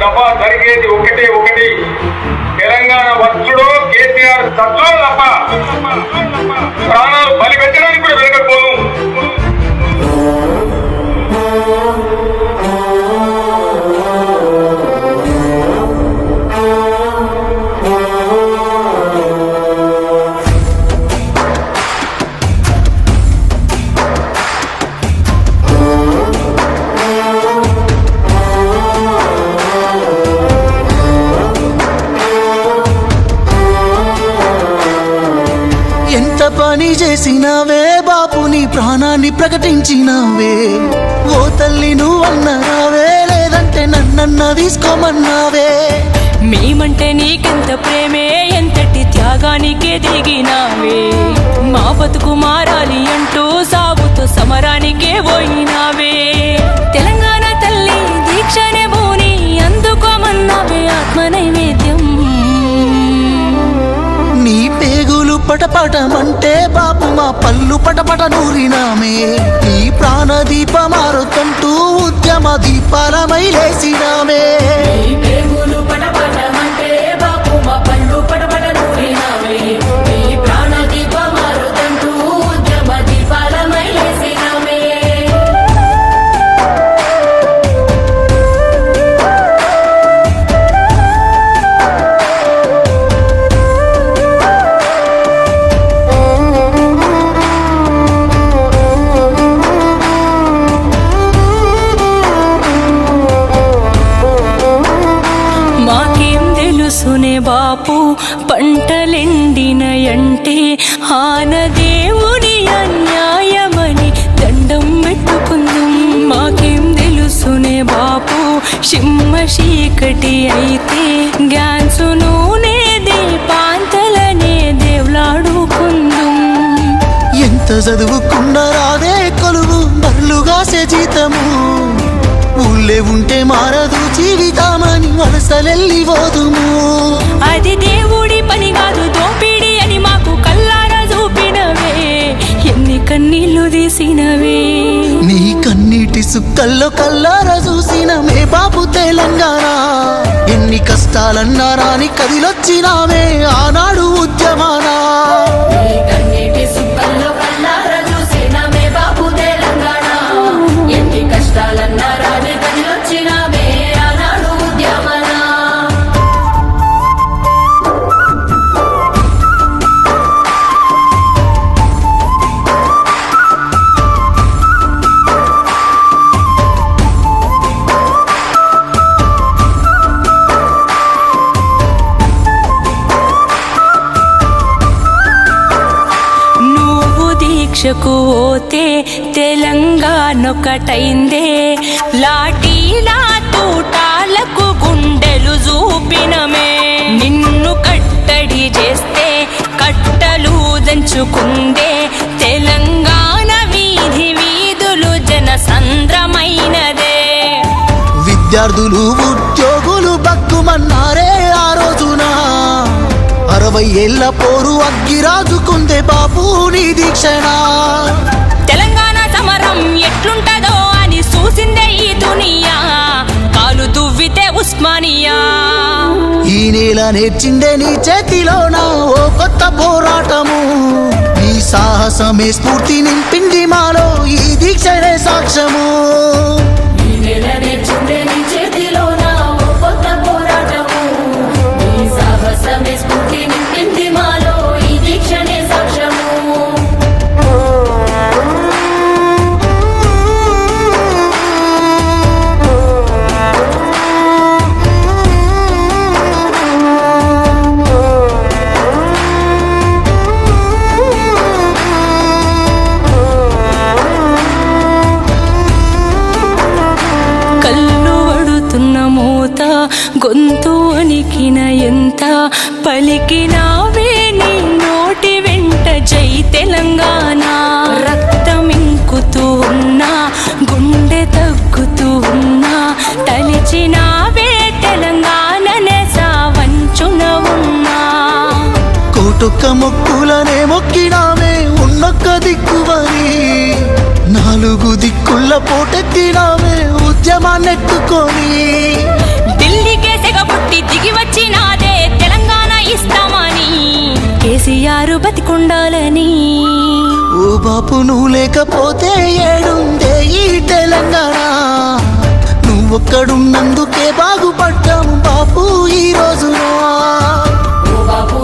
దఫా జరిగేది ఒకటి తెలంగాణ వచ్చుడో కేసీఆర్ సత్తులో తప్ప ప్రాణాలు బలి పెట్టడానికి కూడా వెనకపోను. పని చేసినావే బాపు, నీ ప్రాణాన్ని ప్రకటించినావే. ఓ తల్లి నువ్వన్నావే, లేదంటే నన్నన్న తీసుకోమన్నావే. మేమంటే నీకెంత ప్రేమే, ఎంతటి త్యాగానికే దిగినావే. మా బతుకు మారాలి అంటూ సాగుతో సమరానికే పోయినావే. తెలంగాణ తల్లి దీక్షనే భూని అందుకోమన్నావే ఆత్మ నైవేద్యం. నీ పేగులు పటపటమంటే బాపు మా పళ్ళు పటపట నూరినామే. నీ ప్రాణ దీపమారుతంటూ ఉద్యమ దీపాలమై లేసినామే. సునే బాపు పంటలెండినయంటే ఆన దేవుని అన్యాయమని దండం పెట్టుకుందాం. మాకేం తెలుసునే బాపు సింహ చీకటి అయితే గ్యాన్సు నూనె దీపాంతలనే దేవులాడుకుందాం. ఎంత చదువుకున్న రాదే కొలువు బర్లుగాసే జీతము. ఊళ్ళే ఉంటే మారదు జీవితామని వలసలెల్లి పోదుము. అది దేవుడి పని కాదు దోపిడి అని మాకు కల్లారా చూపినవే. ఎన్ని కన్నీళ్లు తీసినవే. నీ కన్నీటి సుక్కల్లో కల్లారా చూసినమే బాబు తెలంగాణ. ఎన్ని కష్టాలన్నారా అని కదిలొచ్చినావే ఆనాడు ఉద్యమానా. దీక్షకు పోతే తెలంగాణొకటైందే. లాఠీలా తూటాలకు గుండెలు చూపినమే. నిన్ను కట్టడి చేస్తే కట్టలు దంచుకుందే. తెలంగాణ వీధి వీధులు జనసంద్రమైనదే. విద్యార్థులు ఉద్యోగులు బక్కుమన్నారే ఆ రోజున. 60 ఏళ్ల పోరు అగ్గిరాజుకుందే బాపు నీ దీక్షణ. తెలంగాణ సమరం ఎట్లుంటదో అని చూసిందే ఈ దునియా. కాలు దువ్వితే ఉస్మానియా. ఈ నేల నేర్చిందే నీ చేతిలోన ఓ కొత్త పోరాటము. నీ సాహసమే స్ఫూర్తి నింపింది మాలో ఈ దీక్షనే సాక్ష్యము. గొంతు వణికిన ఎంత పలికినావే నీ నోటి వెంట జై తెలంగాణ. రక్తమింకుతూ ఉన్నా గుండె తగ్గుతూ ఉన్నా తలిచినావే తెలంగాణనే సావంచున ఉన్నా. కోటొక్క మొక్కులనే మొక్కినావే ఉన్నొక్క దిక్కువని. 4 దిక్కుల పోటెత్తినావే ఉద్యమాన్నెత్తుకొని. ఢిల్లీ బాపు నువ్వు లేకపోతే ఏడుందే ఈ తెలంగాణ. నువ్వొక్కడున్నందుకే బాగుపడ్డాము బాపు ఈ రోజున. ఓ బాపు